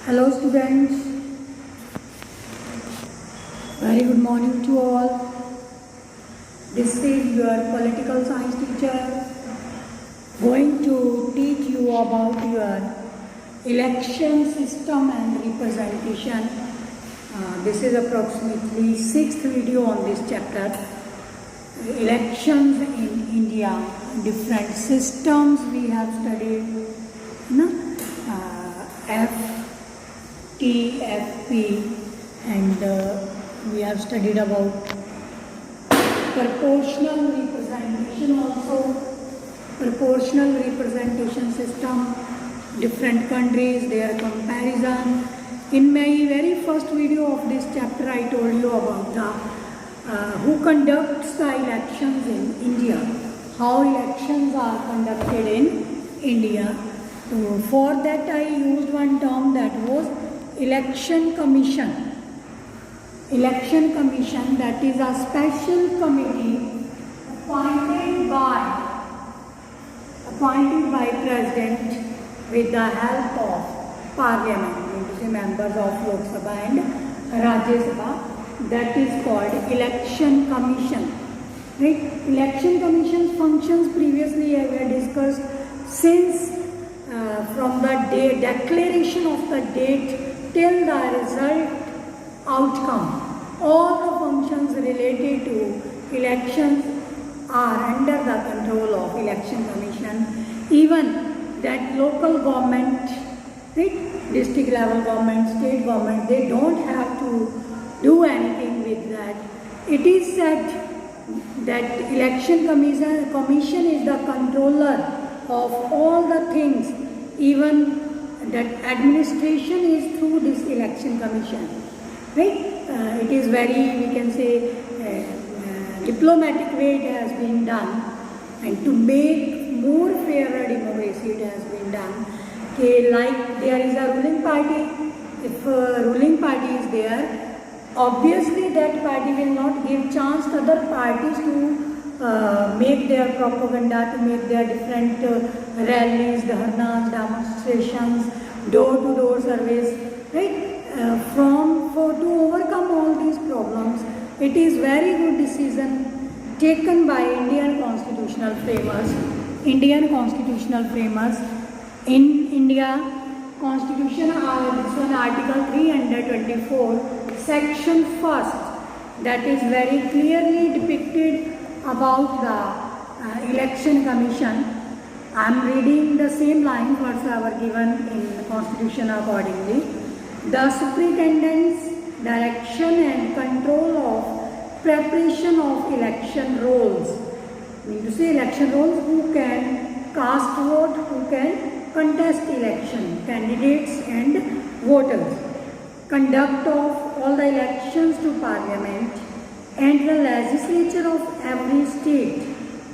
Hello students, very good morning to all. This is your political science teacher going to teach you about your election system and representation. This is approximately 6th video on this chapter. Elections in India, different systems we have studied. FTFP, and we have studied about proportional representation also, proportional representation system, different countries, their comparison. In my very first video of this chapter, I told you about the who conducts the elections in India, how elections are conducted in India. So for that I used one term, that was election commission. Election commission, that is a special committee appointed by president with the help of parliament, members of Lok Sabha and Rajya Sabha. That is called election commission. Right? Election commission's functions previously I have discussed since from the day declaration of the date till the result outcome. All the functions related to elections are under the control of election commission. Even that local government, right, district level government, state government, they don't have to do anything with that. It is said that election commission is the controller of all the things. Even that administration is through this election commission, right? It is very, we can say, diplomatic way it has been done, and to make more fairer democracy it has been done. Okay, like there is a ruling party, if a ruling party is there, obviously that party will not give chance to other parties to make their propaganda, to make their different rallies, dharnas, demonstrations, door-to-door surveys, right? To overcome all these problems, it is very good decision taken by Indian constitutional framers. In India Constitution, this one Article 324, Section 1st, that is very clearly depicted about the election commission. I am reading the same lines what are given in the constitution accordingly. The superintendence, direction and control of preparation of election rolls. Mean to say election rolls, who can cast vote, who can contest election, candidates and voters. Conduct of all the elections to parliament and the legislature of every state,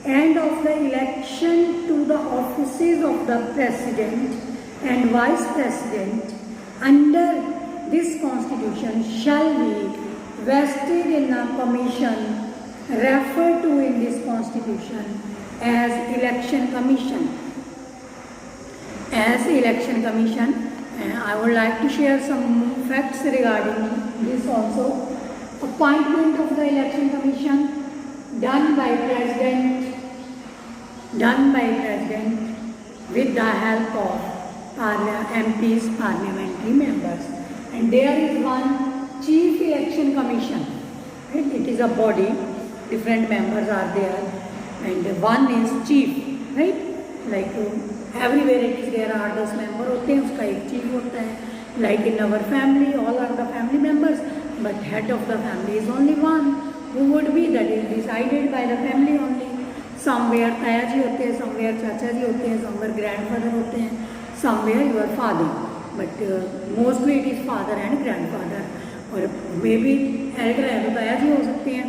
and of the election to the offices of the president and vice president under this constitution shall be vested in a commission referred to in this constitution as election commission. I would like to share some facts regarding this also. Appointment of the election commission done by president with the help of MPs, parliamentary members. And there is one chief election commission. Right? It is a body, different members are there, and one is chief, right? Like everywhere it is, there are 10 members होते हैं, उसका एक chief होता है. Like in our family, all are the family members, but head of the family is only one, who would be, that is decided by the family only. Somewhere ताया जी होते हैं, somewhere चाचा जी होते हैं, somewhere grandfather होते हैं, somewhere your father, but mostly it is father and grandfather, और maybe elder है तो ताया जी हो सकते हैं.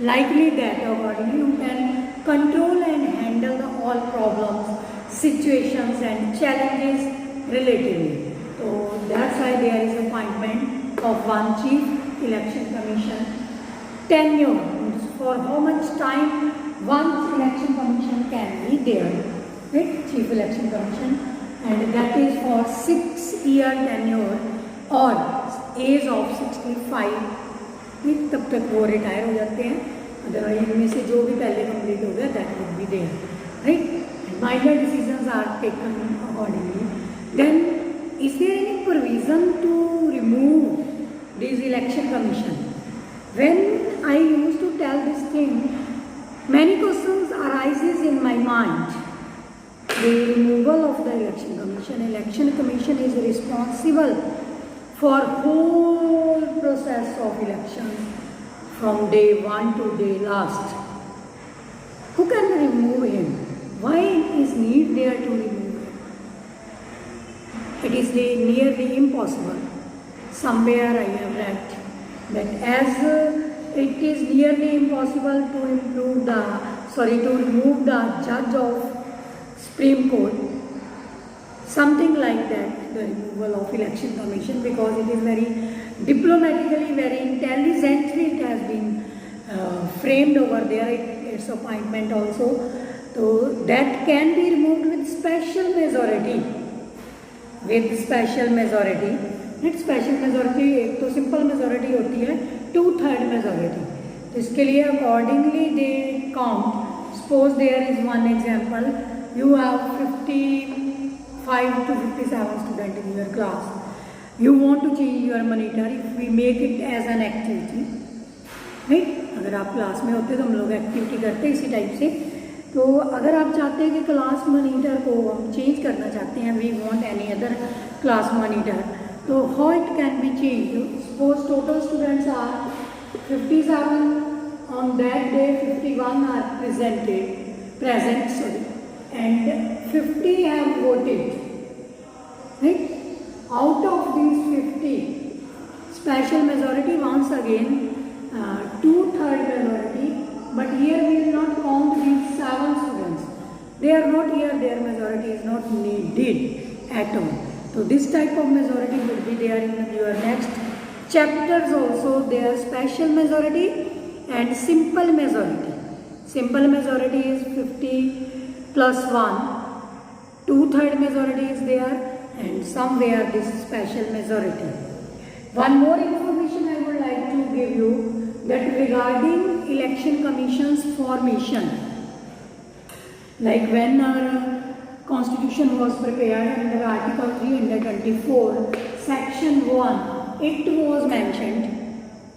Likely that accordingly you can control and handle the all problems, situations and challenges relatively. So that's why there is appointment of one chief election commission. Tenure, for how much time one election commission can be there, right? Chief election commission, and that is for 6-year tenure और as of 65 तब तक वो retire हो जाते हैं। Otherwise इनमें से जो भी पहले कंप्लीट हो गया that would be there, right. Minor decisions are taken accordingly. Then is there any provision to remove this election commission? When I used to tell this thing, many questions arises in my mind. The removal of the election commission. Election commission is responsible for whole process of election from day one to day last. Who can remove him? Why is need there to remove him? It is nearly impossible. Somewhere I have read that as it is nearly impossible to remove the judge of Supreme Court, something like that, the removal of election commission, because it is very diplomatically, very intelligently it has been framed over there, its appointment also. So that can be removed with special majority. With special majority. With special majority, एक तो simple majority होती है, 2/3 majority. तो इसके लिए accordingly they count. Suppose there is one example, you have 55 to 57 student in your class, you want to change your monitor, if we make it as an activity, right. अगर आप class में होते तो हम लोग एक्टिविटी करते इसी type से। तो अगर आप चाहते हैं कि क्लास मॉनिटर को हम चेंज करना चाहते हैं, we want any other class monitor, तो how it can be changed? Suppose total students are 57, on that day 51 are present, and 50 have voted, right? Out of these 50, special majority once again, 2/3 majority, but here we will not count these 7 students. They are not here, their majority is not needed at all. So this type of majority will be there in your next chapters also. There special majority and simple majority. Simple majority is 50 plus 1. 2/3 majority is there, and somewhere this special majority. One more information I would like to give you, that regarding election commission's formation, like when our Constitution was prepared under Article 324, Section 1, it was mentioned,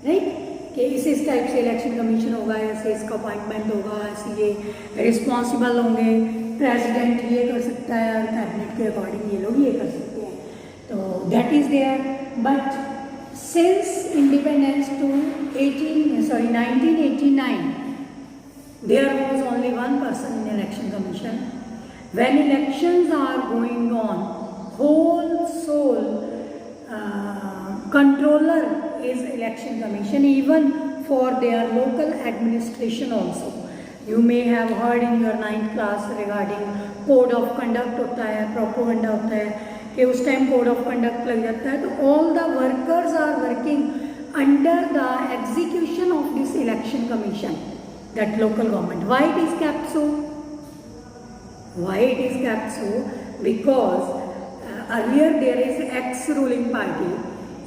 right, कि इस type से election commission होगा, ऐसे इसका appointment होगा, ऐसे ये responsible होंगे, प्रेसिडेंट ये कर सकता है और कैबिनेट के अकॉर्डिंग ये लोग ये कर सकते हैं। तो that is there. But since independence to 1989, there was only one person in election commission. When elections are going on, whole sole controller is election commission, even for their local administration also. You may have heard in your 9th class regarding code of conduct होता है, propaganda होता है कि उस time code of conduct लग जाता है। तो all the workers are working under the execution of this election commission, that local government. Why it is kept so? Why it is kept so? Because earlier there is ex-ruling party.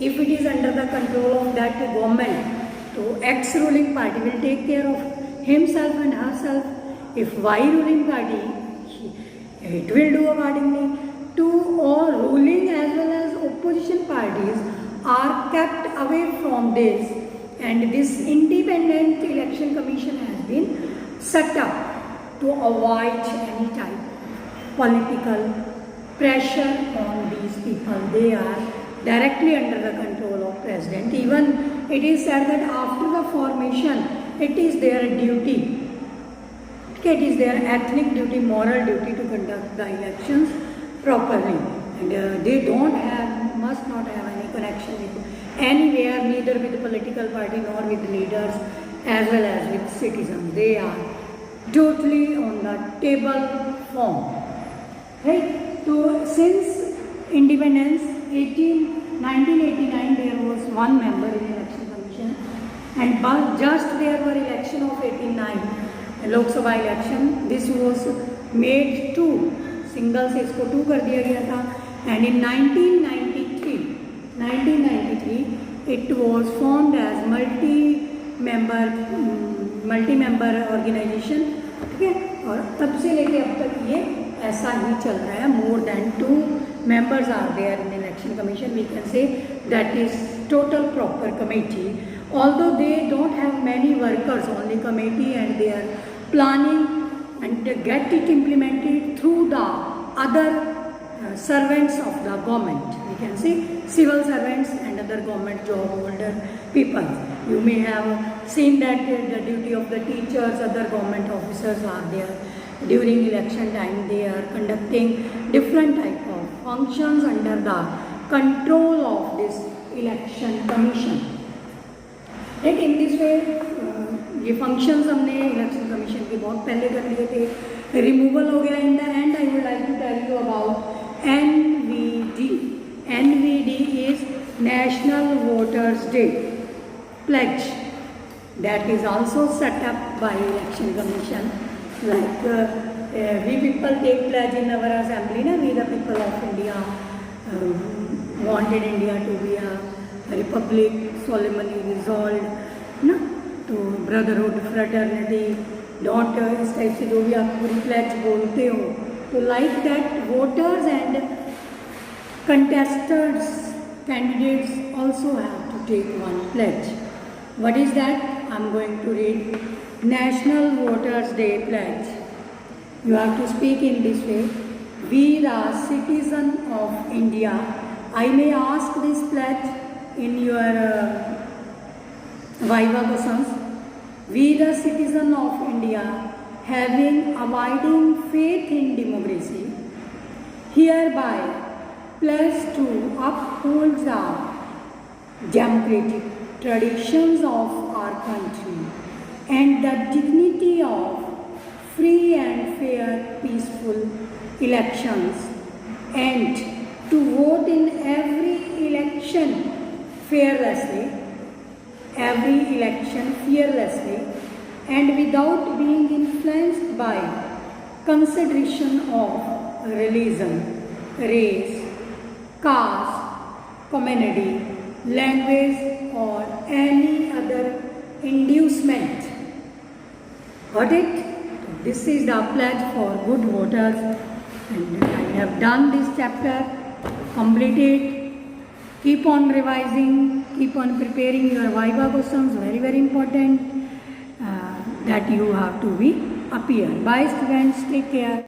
If it is under the control of that government, so ex-ruling party will take care of himself and herself. If Y-ruling party, it will do accordingly. To all ruling as well as opposition parties are kept away from this, and this independent election commission has been set up to avoid any type of political pressure on these people. They are directly under the control of president. Even it is said that after the formation, it is their duty, it is their ethnic duty, moral duty to conduct the elections properly, and they must not have any connection with anywhere, neither with the political party nor with leaders as well as with citizens. They are totally on the table form, right? So since independence 1989, there was one member in election commission, and just there were election of 89 Lok Sabha election. This was made 2, single से इसको 2 कर दिया गया था। And in 1993 1993 it was formed as multi-member organization. ठीक है, और तब से लेके अब तक ये ऐसा ही चल रहा है. More than 2 members are there in election commission. We can say that is total proper committee. Although they don't have many workers on the committee and they are planning and get it implemented through the other servants of the government. We can say civil servants and other government job holder people. You may have seen that the duty of the teachers, other government officers are there. During election time they are conducting different type of functions under the control of this election commission. Right? In this way ये functions हमने election commission के बहुत पहले कर लिए थे. Removal हो गया. In the end I would like to tell you about NVD. NVD is National Voters Day Pledge. That is also set up by election commission. Like we people take pledge in our assembly. Na? We the people of India wanted India to be a republic, solemnly resolved. Na? तो brotherhood, fraternity, don't इस type से जो भी आप पूरी pledge बोलते हो, तो like that voters and contestants, candidates also have to take one pledge. What is that? I'm going to read. National Voters Day Pledge. You have to speak in this way. We the citizen of India. I may ask this pledge in your Viva questions. We the citizen of India, having abiding faith in democracy, hereby pledge to uphold the democratic traditions of our country and the dignity of free and fair peaceful elections, and to vote in every election fearlessly and without being influenced by consideration of religion, race, caste, community, language or any other inducement. Got it? This is the pledge for good voters, and I have done this chapter, completed. Keep on revising, keep on preparing your Viva questions, very very important that you have to be appear. Bye students, take care.